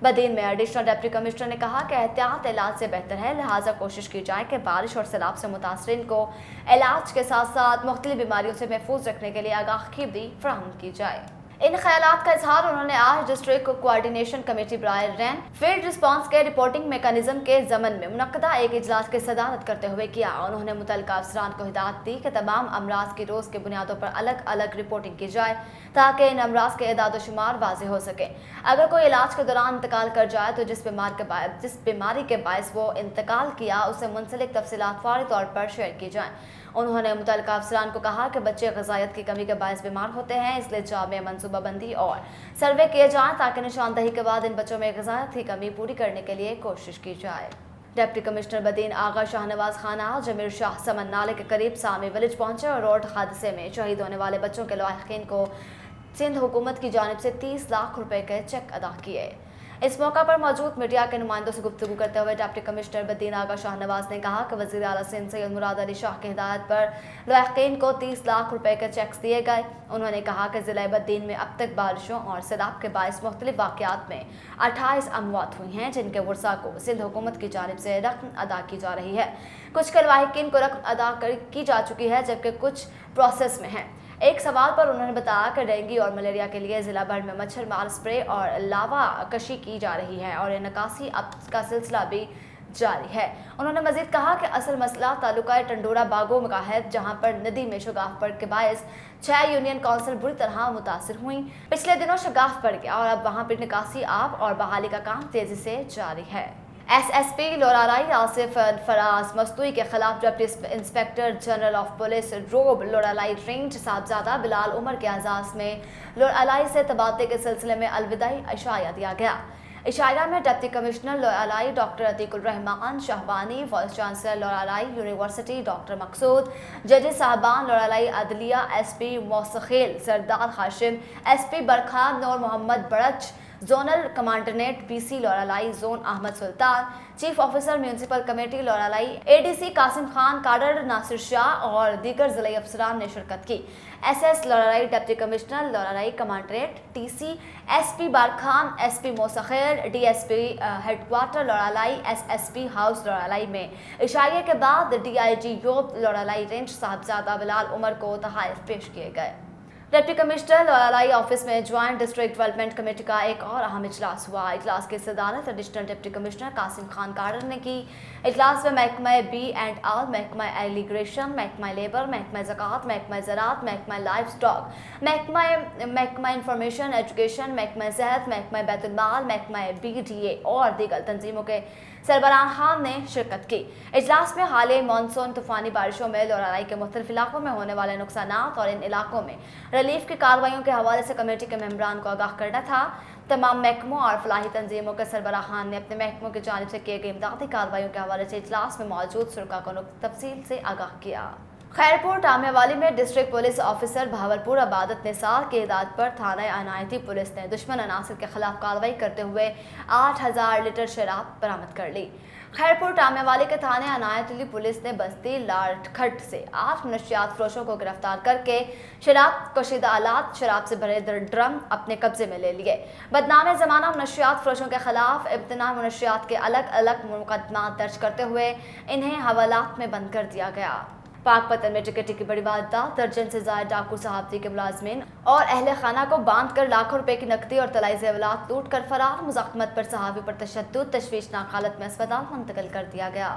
बदीन में additional deputy commissioner ने कहा कि एहतियात इलाज से बेहतर है, लिहाजा कोशिश की जाए कि बारिश और सैलाब से मुतासरीन को इलाज के साथ साथ मुख्तलिफ बीमारियों से महफूज रखने के लिए आगाही भी फराहम की जाए। इन ख्यालात का इजहार उन्होंने आज डिस्ट्रिक्ट कोऑर्डिनेशन कमेटी बराए रैन फील्ड रिस्पांस के रिपोर्टिंग मेकनिज़म के ज़मन में मुनक्कदा एक इजलास की सदारत करते हुए किया। उन्होंने मुतल्लिका अफसरान को हिदायत दी कि तमाम अमराज की रोज़ की बुनियादों पर अलग अलग रिपोर्टिंग की जाए ताकि इन अमराज के एदाद शुमार वाज़ेह हो सके। अगर कोई इलाज के दौरान इंतकाल कर जाए तो जिस बीमारी के बायस वो इंतकाल किया उससे मुंसलिक तफसीलात फौरी तौर पर शेयर की जाएँ। उन्होंने मुतल्लिका अफसरान को कहा कि बच्चे ग़िज़ाइयत की कमी के बायस बीमार होते हैं, इसलिए जामे मनसूबाबंदी और सर्वे किए जाएँ ताकि निशानदही के बाद इन बच्चों में ग़िज़ाइयत की कमी पूरी करने के लिए कोशिश की जाए। डिप्टी कमिश्नर बदीन आगा शाहनवाज खाना जमीर शाह समन नाले के करीब सामी विलेज पहुंचे और रोड हादसे में शहीद होने वाले बच्चों के लायकीन को सिंध हुकूमत की जानिब से 30 लाख रुपए के चेक अदा किए। इस मौका पर मौजूद मीडिया के नुमाइंदों से गुफ्तगू करते हुए डिप्टी कमिश्नर बदीन आगा शाहनवाज ने कहा कि वज़ीर आला सिंध सैयद मुराद अली शाह की हिदायत पर लायकीन को 30 लाख रुपए के चेक्स दिए गए। उन्होंने कहा कि ज़िला बदीन में अब तक बारिशों और सैलाब के बायस मुख्तलिफ वाक़यात में 28 अमवात हुई हैं, जिनके वर्सा को सिंध हुकूमत की जानिब से रकम अदा की जा रही है। कुछ के लायकीन को रकम अदा की जा चुकी है जबकि कुछ प्रोसेस में है। एक सवाल पर उन्होंने बताया कि डेंगू और मलेरिया के लिए जिला भर में मच्छर मार स्प्रे और लावा कशी की जा रही है और निकासी अब का सिलसिला भी जारी है। उन्होंने मजीद कहा कि असल मसला तालुका टंडोरा बागों का है, जहां पर नदी में शगाफ पड़ के बायस 6 यूनियन काउंसिल बुरी तरह मुतासिर हुई। पिछले दिनों शगाफ पड़ गया और अब वहां पर निकासी आब और बहाली का काम तेजी से जारी है। SSP लोरालाई आसिफ फराज मस्तूई के खिलाफ deputy inspector general of police रोब लोरालाई रेंज साहबजादा बिलाल उमर के एजाज में लोरालाई से तबादले के सिलसिले में अलविदाई इशाया दिया गया। इशाया में deputy commissioner Loralai doctor Atiqur Rehman Shahwani, vice chancellor Loralai university doctor Maqsood, जजेस साहबान लोरालाई अदलिया, SP Musakhel Sardar Hashim, SP Barkhan Noor Muhammad Barech, zonal commandant PC Loralai zone Ahmed Sultan, chief officer municipal committee Loralai ADC Qasim Khan, काडर नासिर शाह और दीगर जिले अफसरान ने शिरकत की। SS Loralai deputy commissioner Loralai commandant TC, SP Barkhan, SP Musakhel, DSP headquarter Loralai, SSP house Loralai में इशारे के बाद DIG यूब लोरालाई रेंज साहबजादा बिलाल उमर को तहाइफ पेश किए गए। डिप्टी कमिश्नर लोरालाई ऑफिस में ज्वाइंट डिस्ट्रिक्ट डेवलपमेंट कमेटी का एक और अहम इजलास हुआ। इजलास की सदारत additional deputy commissioner Qasim Khan Kadar ने की। इजलास में महकमा B&R, महकमा एलिग्रेशन, महकमा लेबर, महकमा ज़कात, महकमा ज़राअत, महकमा लाइफ स्टॉक, महकमा इंफॉर्मेशन एजुकेशन, महकमा सेहत, महकमा बैतुल-माल, महकमा BDA और दीगर तंजीमों के सरबराहान ने शिरकत की। इजलास में हाल मानसून तूफानी बारिशों में लोरालाई के मुख्तलिफ इलाकों में होने वाले नुकसानात और इन इलाकों में रिलीफ की कार्रवाइयों के हवाले से कमेटी के मेंबरान को आगाह करना था। तमाम महकमों और फलाही तंजीमों के सरबराहान ने अपने महकमों की जानिब से किए गए इमदादी कार्रवाइयों के हवाले से इजलास में मौजूद शुरा को तफसील से आगाह किया। खैरपुर टामियावाली में district police officer Bahawalpur Ibadat Nisar की हिदायत पर थाना अनायती पुलिस ने दुश्मन अनासर के खिलाफ कार्रवाई करते हुए 8000 लीटर शराब बरामद कर ली। खैरपुर टामियावाली के थाने अनायतली पुलिस ने बस्ती लाटखट से 8 नशियात फरोशों को गिरफ्तार करके शराब कशीदा आलात, शराब से भरे ड्रम अपने कब्जे में ले लिए। बदनाम ज़माना नशियात फरोशों के खिलाफ इब्तना नशियात के अलग अलग मुकदमा दर्ज करते हुए इन्हें हवालात में बंद कर दिया गया। पाकपतन में टिकटी की बड़ी वारदात, दर्जन से ज्यादा डाकू सहाफ़ती के मुलाजमीन और अहले खाना को बांध कर लाखों रुपए की नकदी और तलाई ज़ेवरात लूट कर फरार। मुज़ाहमत पर सहाफ़ी पर तशद्दुद, तशवीशनाक हालत में अस्पताल मुंतकिल कर दिया गया।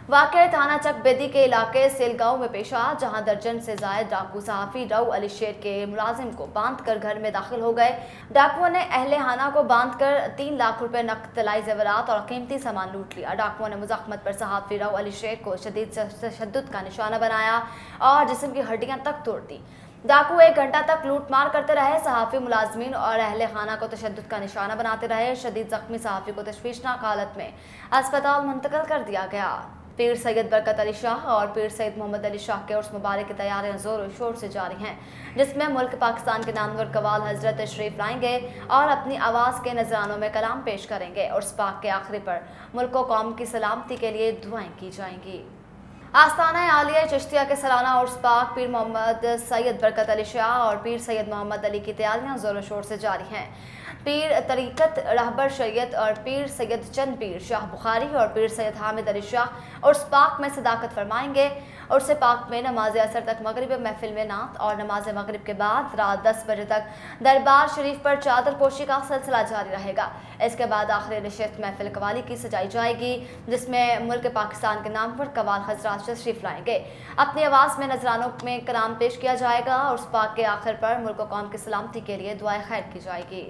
वाक़या थाना चक बेदी के इलाके सेलगांव में पेश आया, जहां दर्जन से ज्यादा डाकू सहाफ़ी रऊ अली शेर के मुलाजिम को बांध कर घर में दाखिल हो गए। डाकुओं ने अहले खाना को बांध कर 3 लाख रुपए नकद, तलाई ज़ेवरात और कीमती सामान लूट लिया। डाकुओं ने मुज़ाहमत पर सहाफ़ी रऊ अली शेर को शदीद तशद्दुद का निशाना बनाया और जिस्म की हड्डियां तक तोड़ दी। डाकू 1 घंटा तक लूट मार करते रहे। सहाफ़ी मुलाजमीन और अहले खाना को तशद्दुद का निशाना बनाते रहे। शदीद जख्मी सहाफ़ी को तशवीशनाक हालत में अस्पताल मुंतकिल कर दिया गया। पीर सैयद बरकत अली शाह और पीर सैयद मोहम्मद अली शाह के उर्स मुबारक की तैयारियां जोर शोर से जारी हैं, जिसमें मुल्क पाकिस्तान के नामवर कवाल हजरत तशरीफ लाएंगे और अपनी आवाज़ के नजरानों में कलाम पेश करेंगे। उर्स पाक के आखिरी पर मुल्क व कौम की सलामती के लिए दुआएं की जाएंगी। आस्ताना आलिया चिश्तिया के सालाना उर्स पाक पीर मोहम्मद सैयद बरकत अली शाह और पीर सैयद मोहम्मद अली की तैयारियां जोरों शोर से जारी हैं। पीर तरीक़त रहबर शरीयत और पीर सैयद चंद पीर शाह बुखारी और पीर सैयद हामिद अली शाह उर्स पाक में सदाकत फरमाएंगे। उर्स पाक में नमाज असर तक मगरिब महफिल में नात और नमाज मगरिब के बाद रात 10 बजे तक दरबार शरीफ पर चादर पोशी का सिलसिला जारी रहेगा। इसके बाद आखिरी नशिस्त महफिल कवाली की सजाई जाएगी, जिसमें मुल्क पाकिस्तान के नाम पर कवाल हजरात तशरीफ लाएंगे। अपनी आवाज़ में नजरानों में कलाम पेश किया जाएगा और उस पाक के आखिर पर मुल्क कौम की सलामती के लिए दुआएं खैर की जाएगी।